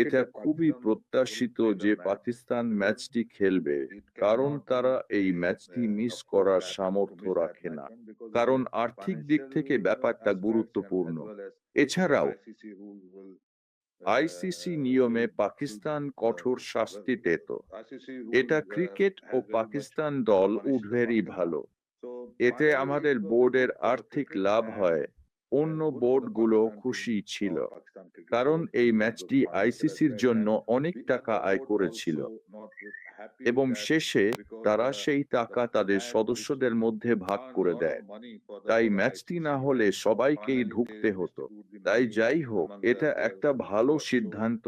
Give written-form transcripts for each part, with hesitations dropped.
এটা খুবই প্রত্যাশিত যে পাকিস্তান ম্যাচটি খেলবে, কারণ তারা এই ম্যাচটি মিস করার সামর্থ্য রাখে না, কারণ আর্থিক দিক থেকে ব্যাপারটা গুরুত্বপূর্ণ। এছাড়াও আইসিসি নিয়মে পাকিস্তান কঠোর শাস্তি পেত। এটা ক্রিকেট ও পাকিস্তান দল উভয়েরই ভালো। এতে আমাদের বোর্ডের আর্থিক লাভ হয়, অন্য বোর্ডগুলো খুশি ছিল, কারণ এই ম্যাচটি আইসিসির জন্য অনেক টাকা আয় করেছিল এবং শেষে তারা সেই টাকা তাদের সদস্যদের মধ্যে ভাগ করে দেয়। তাই ম্যাচটি না হলে সবাইকেই ঢুকতে হতো। তাই যাই হোক, এটা একটা ভালো সিদ্ধান্ত।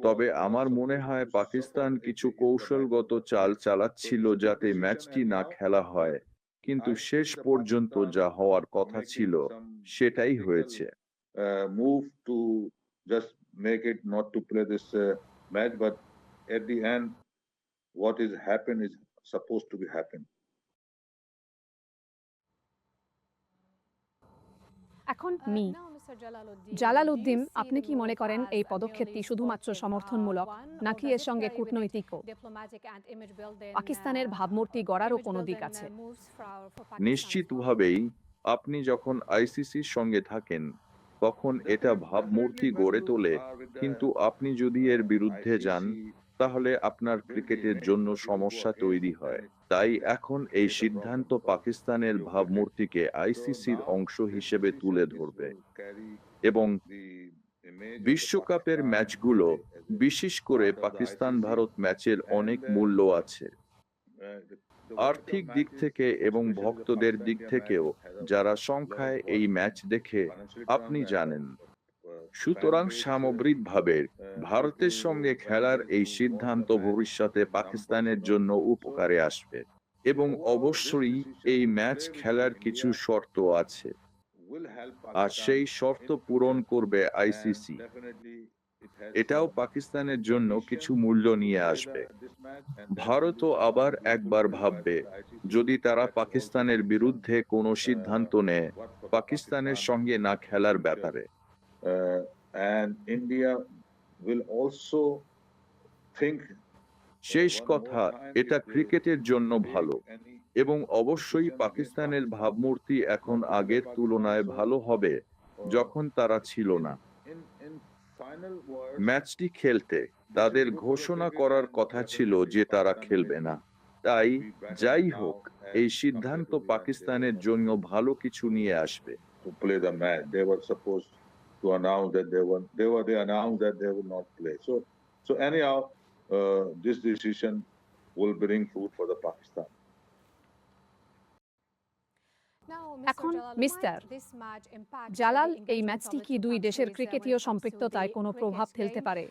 তবে আমার মনে হয় পাকিস্তান কিছু কৌশলগত চাল চালাচ্ছিল যাতে ম্যাচটি না খেলা হয়, কিন্তু শেষ পর্যন্ত যা হওয়ার কথা ছিল সেটাই হয়েছে। Move to just make it not to play this match, but at the end, what is happen is supposed to be happen. এখন জালালউদ্দিন, আপনি কি মনে করেন এই পদক্ষেপটি শুধুমাত্র সমর্থনমূলক নাকি এর সঙ্গে কূটনৈতিকও পাকিস্তানের ভাবমূর্তি গড়ারও কোনো দিক আছে? নিশ্চিতভাবেই। আপনি যখন আইসিসির সঙ্গে থাকেন তখন এটা ভাবমূর্তি গড়ে তোলে, কিন্তু আপনি যদি এর বিরুদ্ধে যান তাহলে আপনার ক্রিকেটের জন্য সমস্যা তৈরি হয়। তাই এখন এই সিদ্ধান্ত পাকিস্তানের ভাবমূর্তিকে আইসিসির অংশ হিসেবে তুলে ধরবে এবং বিশ্বকাপের ম্যাচগুলো, বিশেষ করে পাকিস্তান ভারত ম্যাচের অনেক মূল্য আছে আর্থিক দিক থেকে এবং ভক্তদের দিক থেকেও, যারা সংখ্যায় এই ম্যাচ দেখে, আপনি জানেন। সুতরাং সামগ্রিকভাবে ভারতের সঙ্গে খেলার এই সিদ্ধান্ত ভবিষ্যতে পাকিস্তানের জন্য উপকারে আসবে এবং অবশ্যই এই ম্যাচ খেলার কিছু শর্ত আছে আর সেই শর্ত পূরণ করবে আইসিসি। এটাও পাকিস্তানের জন্য কিছু মূল্য নিয়ে আসবে। ভারতও আবার একবার ভাববে যদি তারা পাকিস্তানের বিরুদ্ধে কোনো সিদ্ধান্ত নেয় পাকিস্তানের সঙ্গে না খেলার ব্যাপারে। শেষ কথা, এটা ক্রিকেটের জন্য ভালো এবং অবশ্যই পাকিস্তানের ভাবমূর্তি এখন আগের তুলনায় ভালো হবে যখন তারা ছিল না। ম্যাচটি খেলতে তাদের ঘোষণা করার কথা ছিল যে তারা খেলবে না। তাই যাই হোক, এই সিদ্ধান্ত পাকিস্তানের জন্য ভালো কিছু নিয়ে আসবে। This decision will bring fruit for the Pakistan. এখন মিস্টার জালাল, এই ম্যাচটি কি দুই দেশের ক্রিকেটীয় সম্পৃক্ততায় কোনো প্রভাব ফেলতে পারে,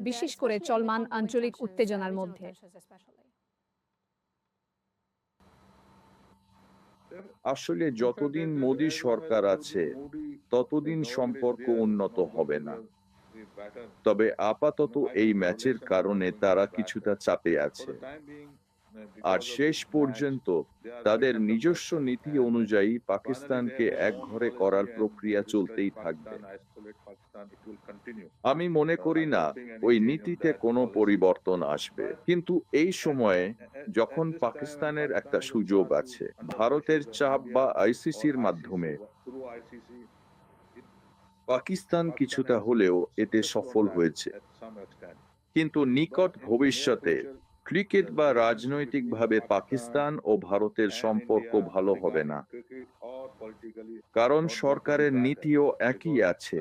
বিশেষ করে চলমান আঞ্চলিক উত্তেজনার মধ্যে? আসলে যতদিন মোদি সরকার আছে ততদিন সম্পর্ক উন্নত হবে না। তবে আপাতত এই ম্যাচের কারণে তারা কিছুটা চাপে আছে, আর শেষ পর্যন্ত তাদের নিজস্ব নীতি অনুযায়ী পাকিস্তানকে একঘরে করার প্রক্রিয়া চলতেই থাকবে। আমি মনে করি না ওই নীতিতে কোনো পরিবর্তন আসবে, কিন্তু এই সময়ে যখন পাকিস্তানের একটা সুযোগ আছে ভারতের চাপ বা আইসিসির মাধ্যমে, পাকিস্তান কিছুটা হলেও এতে সফল হয়েছে। কিন্তু নিকট ভবিষ্যতে ক্রিকেট বা রাজনৈতিকভাবে পাকিস্তান ও ভারতের সম্পর্ক ভালো হবে না, কারণ সরকারের নীতিও একই আছে।